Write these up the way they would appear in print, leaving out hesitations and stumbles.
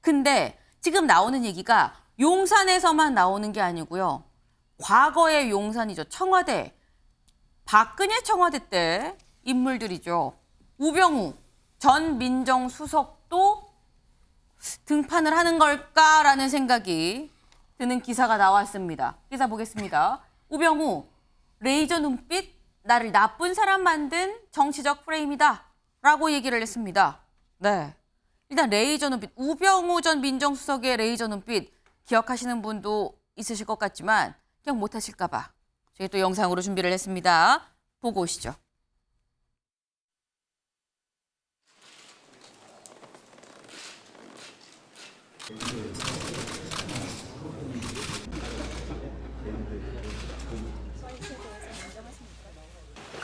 근데 지금 나오는 얘기가 용산에서만 나오는 게 아니고요. 과거의 용산이죠. 청와대. 박근혜 청와대 때 인물들이죠. 우병우 전 민정수석도 등판을 하는 걸까라는 생각이 드는 기사가 나왔습니다. 기사 보겠습니다. 우병우, 레이저 눈빛, 나를 나쁜 사람 만든 정치적 프레임이다 라고 얘기를 했습니다. 네, 일단 레이저 눈빛, 우병우 전 민정수석의 레이저 눈빛 기억하시는 분도 있으실 것 같지만 기억 못하실까 봐 저희 또 영상으로 준비를 했습니다. 보고 오시죠.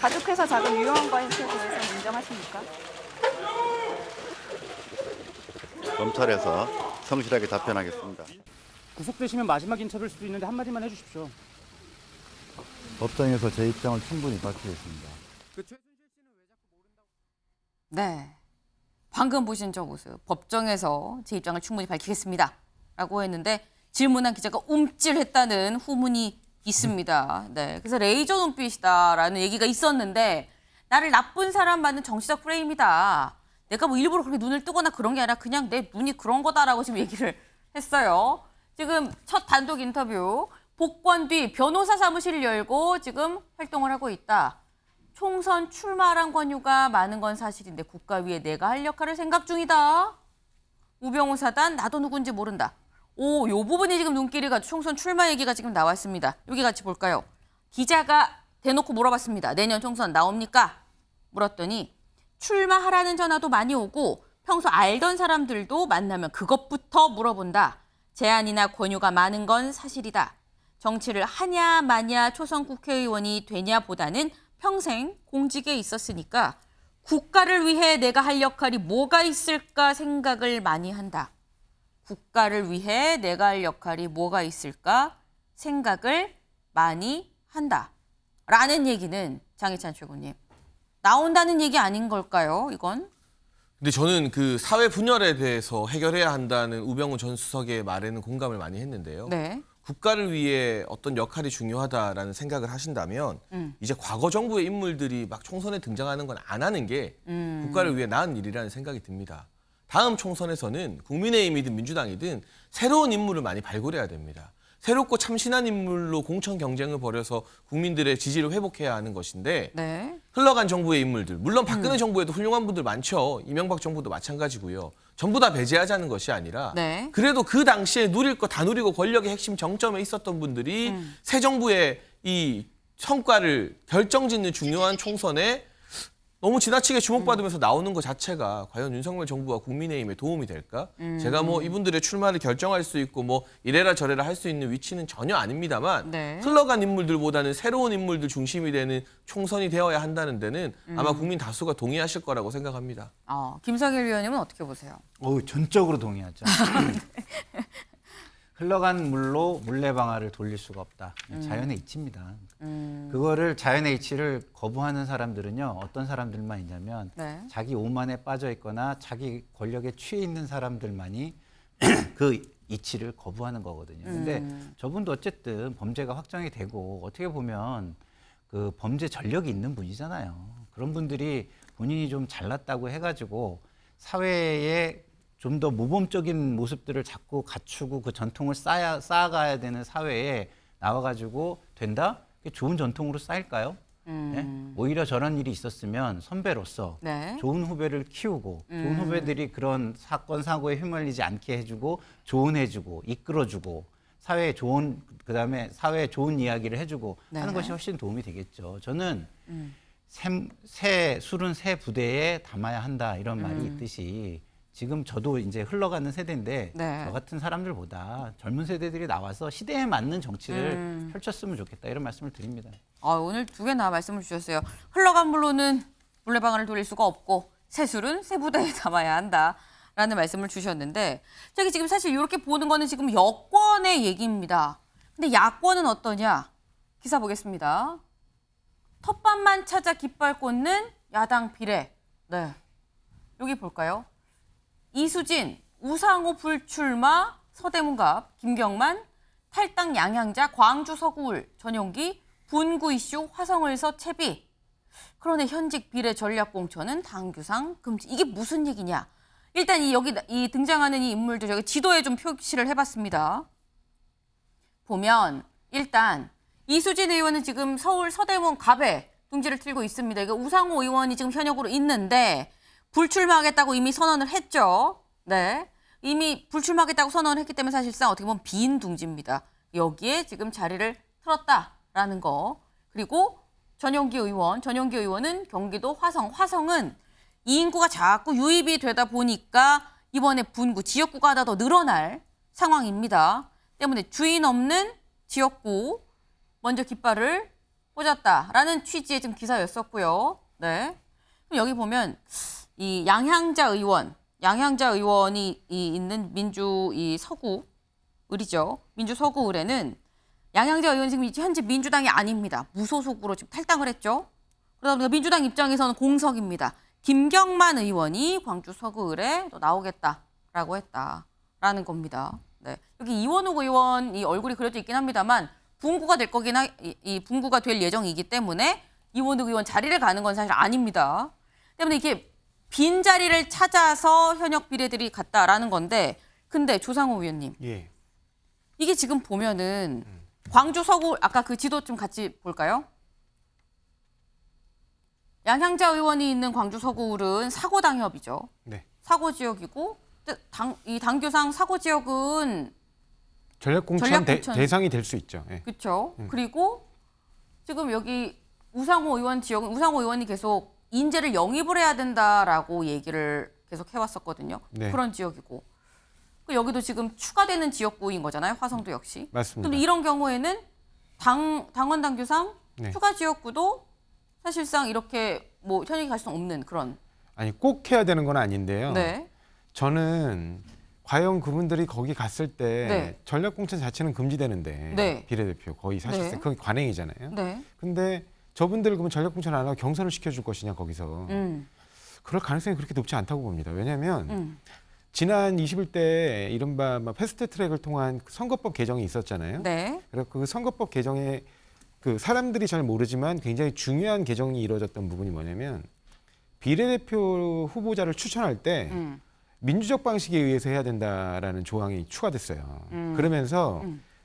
가족회사 작은 유용한 것에 대해서 인정하십니까? 검찰에서 성실하게 답변하겠습니다. 구속되시면 마지막 인터뷰일 수도 있는데 한마디만 해주십시오. 법정에서 제 입장을 충분히 밝히겠습니다. 네, 방금 보신 저 모습. 법정에서 제 입장을 충분히 밝히겠습니다 라고 했는데 질문한 기자가 움찔했다는 후문이 있습니다. 네, 그래서 레이저 눈빛이다라는 얘기가 있었는데 나를 나쁜 사람 만든 정치적 프레임이다. 내가 뭐 일부러 그렇게 눈을 뜨거나 그런 게 아니라 그냥 내 눈이 그런 거다라고 지금 얘기를 했어요. 지금 첫 단독 인터뷰. 복권 뒤 변호사 사무실을 열고 지금 활동을 하고 있다. 총선 출마란 권유가 많은 건 사실인데 국가 위에 내가 할 역할을 생각 중이다. 우병우 사단 나도 누군지 모른다. 오, 요 부분이 지금 눈길이 가지고 총선 출마 얘기가 지금 나왔습니다. 여기 같이 볼까요? 기자가 대놓고 물어봤습니다. 내년 총선 나옵니까? 물었더니 출마하라는 전화도 많이 오고 평소 알던 사람들도 만나면 그것부터 물어본다. 제안이나 권유가 많은 건 사실이다. 정치를 하냐 마냐 초선 국회의원이 되냐 보다는 평생 공직에 있었으니까 국가를 위해 내가 할 역할이 뭐가 있을까 생각을 많이 한다. 국가를 위해 내가 할 역할이 뭐가 있을까 생각을 많이 한다. 라는 얘기는 장희찬 최고님, 나온다는 얘기 아닌 걸까요, 이건? 근데 저는 그 사회 분열에 대해서 해결해야 한다는 우병우 전 수석의 말에는 공감을 많이 했는데요. 네. 국가를 위해 어떤 역할이 중요하다라는 생각을 하신다면 이제 과거 정부의 인물들이 막 총선에 등장하는 건 안 하는 게 국가를 위해 나은 일이라는 생각이 듭니다. 다음 총선에서는 국민의힘이든 민주당이든 새로운 인물을 많이 발굴해야 됩니다. 새롭고 참신한 인물로 공천 경쟁을 벌여서 국민들의 지지를 회복해야 하는 것인데 네. 흘러간 정부의 인물들, 물론 박근혜 정부에도 훌륭한 분들 많죠. 이명박 정부도 마찬가지고요. 전부 다 배제하자는 것이 아니라 네. 그래도 그 당시에 누릴 거 다 누리고 권력의 핵심 정점에 있었던 분들이 새 정부의 이 성과를 결정짓는 중요한 총선에 너무 지나치게 주목받으면서 나오는 것 자체가 과연 윤석열 정부와 국민의힘에 도움이 될까? 제가 뭐 이분들의 출마를 결정할 수 있고 뭐 이래라 저래라 할 수 있는 위치는 전혀 아닙니다만 네. 흘러간 인물들보다는 새로운 인물들 중심이 되는 총선이 되어야 한다는 데는 아마 국민 다수가 동의하실 거라고 생각합니다. 김성일 위원님은 어떻게 보세요? 전적으로 동의하죠. 흘러간 물로 물레방아를 돌릴 수가 없다. 자연의 이치입니다. 그거를 자연의 이치를 거부하는 사람들은요, 어떤 사람들만 있냐면 네. 자기 오만에 빠져 있거나 자기 권력에 취해 있는 사람들만이 그 이치를 거부하는 거거든요. 근데 저분도 어쨌든 범죄가 확정이 되고 어떻게 보면 그 범죄 전력이 있는 분이잖아요. 그런 분들이 본인이 좀 잘났다고 해가지고 사회에 좀 더 모범적인 모습들을 자꾸 갖추고 그 전통을 쌓아가야 되는 사회에 나와가지고 된다? 그게 좋은 전통으로 쌓일까요? 네? 오히려 저런 일이 있었으면 선배로서 네. 좋은 후배를 키우고 좋은 후배들이 그런 사건 사고에 휘말리지 않게 해주고 조언해주고 이끌어주고 사회에 좋은 그다음에 사회에 좋은 이야기를 해주고 하는 네네. 것이 훨씬 도움이 되겠죠. 저는 술은 새 부대에 담아야 한다 이런 말이 있듯이 지금 저도 이제 흘러가는 세대인데 네. 저 같은 사람들보다 젊은 세대들이 나와서 시대에 맞는 정치를 펼쳤으면 좋겠다 이런 말씀을 드립니다. 오늘 두 개나 말씀을 주셨어요. 흘러간 물로는 물레방아를 돌릴 수가 없고 새술은 새 부대에 담아야 한다라는 말씀을 주셨는데 저기 지금 사실 이렇게 보는 거는 지금 여권의 얘기입니다. 근데 야권은 어떠냐? 기사 보겠습니다. 텃밭만 찾아 깃발 꽂는 야당 비례. 네. 여기 볼까요? 이수진 우상호 불출마, 서대문갑, 김경만, 탈당 양향자, 광주 서구울, 전용기, 분구 이슈, 화성을서 채비. 그런데 현직 비례 전략공천은 당규상 금지. 이게 무슨 얘기냐? 일단 여기 등장하는 이 인물들 저기 지도에 좀 표시를 해봤습니다. 보면 일단 이수진 의원은 지금 서울 서대문 갑에 둥지를 틀고 있습니다. 이거 우상호 의원이 지금 현역으로 있는데 불출마하겠다고 이미 선언을 했죠. 네, 이미 불출마하겠다고 선언을 했기 때문에 사실상 어떻게 보면 빈 둥지입니다. 여기에 지금 자리를 틀었다라는 거. 그리고 전용기 의원은 경기도 화성은 이 인구가 자꾸 유입이 되다 보니까 이번에 분구 지역구가 하나 더 늘어날 상황입니다. 때문에 주인 없는 지역구 먼저 깃발을 꽂았다라는 취지의 지금 기사였었고요. 네. 그럼 여기 보면 이 양향자 의원이 있는 민주 서구을이죠. 민주 서구을에는 양향자 의원이 지금 현재 민주당이 아닙니다. 무소속으로 지금 탈당을 했죠. 그러다 보니까 민주당 입장에서는 공석입니다. 김경만 의원이 광주 서구을에 또 나오겠다라고 했다라는 겁니다. 네. 여기 이원욱 의원 이 얼굴이 그려져 있긴 합니다만 분구가 될 분구가 될 예정이기 때문에 이원욱 의원 자리를 가는 건 사실 아닙니다. 때문에 이게 빈 자리를 찾아서 현역 비례들이 갔다라는 건데, 근데 조상호 의원님, 예. 이게 지금 보면은 광주 서구 아까 그 지도 좀 같이 볼까요? 양향자 의원이 있는 광주 서구울은 사고 당협이죠. 네. 사고 지역이고 이 당규상 사고 지역은 전략공천 전략공천. 대상이 될 수 있죠. 예. 그렇죠. 그리고 지금 여기 우상호 의원이 계속 인재를 영입을 해야 된다라고 얘기를 계속 해왔었거든요. 네. 그런 지역이고 여기도 지금 추가되는 지역구인 거잖아요. 화성도 역시. 맞습니다. 근데 이런 경우에는 당원 당규상 네. 추가 지역구도 사실상 이렇게 뭐 현역이 갈 수는 없는 그런. 아니 꼭 해야 되는 건 아닌데요. 네. 저는 과연 그분들이 거기 갔을 때 네. 전략공천 자체는 금지되는데 네. 비례대표 거의 사실상 네. 그건 관행이잖아요. 네. 근데 저분들 그러면 전략공천 안 하고 경선을 시켜줄 것이냐 거기서 그럴 가능성이 그렇게 높지 않다고 봅니다. 왜냐하면 지난 21대 이른바 패스트트랙을 통한 선거법 개정이 있었잖아요. 네. 그래서 그 선거법 개정에 그 사람들이 잘 모르지만 굉장히 중요한 개정이 이루어졌던 부분이 뭐냐면 비례대표 후보자를 추천할 때 민주적 방식에 의해서 해야 된다라는 조항이 추가됐어요. 그러면서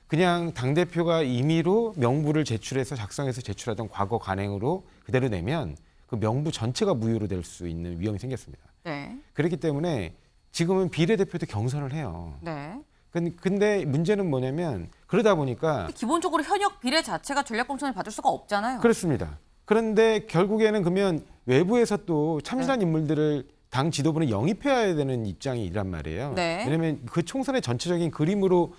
그냥 당대표가 임의로 명부를 제출해서 작성해서 제출하던 과거 관행으로 그대로 내면 그 명부 전체가 무효로 될 수 있는 위험이 생겼습니다. 네. 그렇기 때문에 지금은 비례대표도 경선을 해요. 네. 근데 문제는 뭐냐면 그러다 보니까 기본적으로 현역 비례 자체가 전략공천을 받을 수가 없잖아요. 그렇습니다. 그런데 결국에는 그러면 외부에서 또 참신한 인물들을 당 지도부는 영입해야 되는 입장이란 말이에요. 네. 왜냐하면 그 총선의 전체적인 그림으로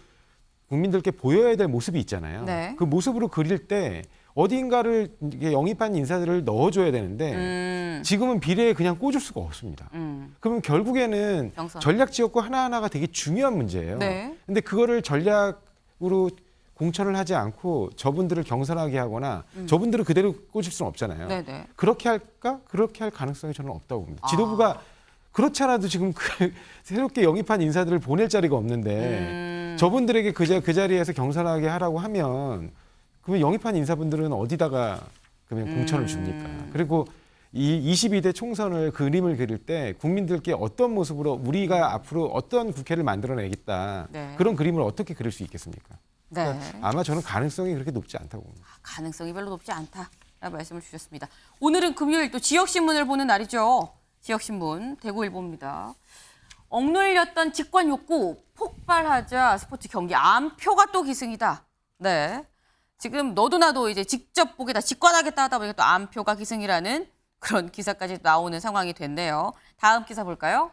국민들께 보여야 될 모습이 있잖아요. 네. 그 모습으로 그릴 때 어딘가를 영입한 인사들을 넣어줘야 되는데 지금은 비례에 그냥 꽂을 수가 없습니다. 그러면 결국에는 경선. 전략 지역구 하나하나가 되게 중요한 문제예요. 네. 근데 그거를 전략으로 공천을 하지 않고 저분들을 경선하게 하거나 저분들을 그대로 꽂을 수는 없잖아요. 네네. 그렇게 할까? 그렇게 할 가능성이 저는 없다고 봅니다. 지도부가 그렇지 않아도 지금 새롭게 영입한 인사들을 보낼 자리가 없는데 저분들에게 그 자리에서 경선하게 하라고 하면 그러면 영입한 인사분들은 어디다가 그러면 공천을 줍니까? 그리고 이 22대 총선을 그림을 그릴 때 국민들께 어떤 모습으로 우리가 앞으로 어떤 국회를 만들어내겠다. 네. 그런 그림을 어떻게 그릴 수 있겠습니까? 네. 아마 저는 가능성이 그렇게 높지 않다고 봅니다. 가능성이 별로 높지 않다라는 말씀을 주셨습니다. 오늘은 금요일 또 지역신문을 보는 날이죠. 지역신문 대구일보입니다. 억눌렸던 직관 욕구 폭발하자 스포츠 경기 암표가 또 기승이다. 네. 지금 너도 나도 이제 직접 보겠다, 직관하겠다 하다 보니까 또 암표가 기승이라는 그런 기사까지 나오는 상황이 됐네요. 다음 기사 볼까요?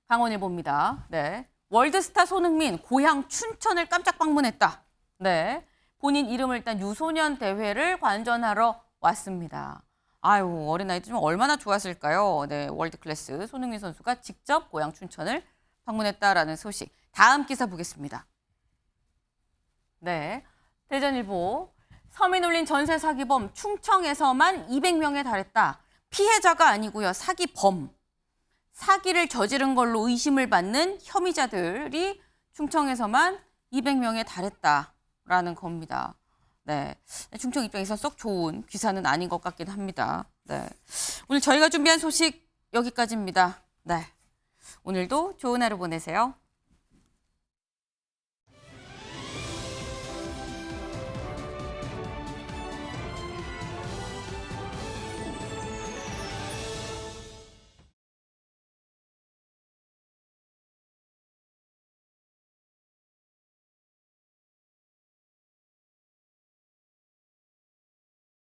강원일보입니다. 네. 월드스타 손흥민 고향 춘천을 깜짝 방문했다. 네. 본인 이름을 일단 유소년 대회를 관전하러 왔습니다. 아유, 어린 나이 좀 얼마나 좋았을까요? 네, 월드클래스 손흥민 선수가 직접 고향 춘천을 방문했다라는 소식. 다음 기사 보겠습니다. 네. 대전일보. 서민 올린 전세 사기범 충청에서만 200명에 달했다. 피해자가 아니고요. 사기범. 사기를 저지른 걸로 의심을 받는 혐의자들이 충청에서만 200명에 달했다라는 겁니다. 네, 충청 입장에서 썩 좋은 기사는 아닌 것 같긴 합니다. 네, 오늘 저희가 준비한 소식 여기까지입니다. 네, 오늘도 좋은 하루 보내세요.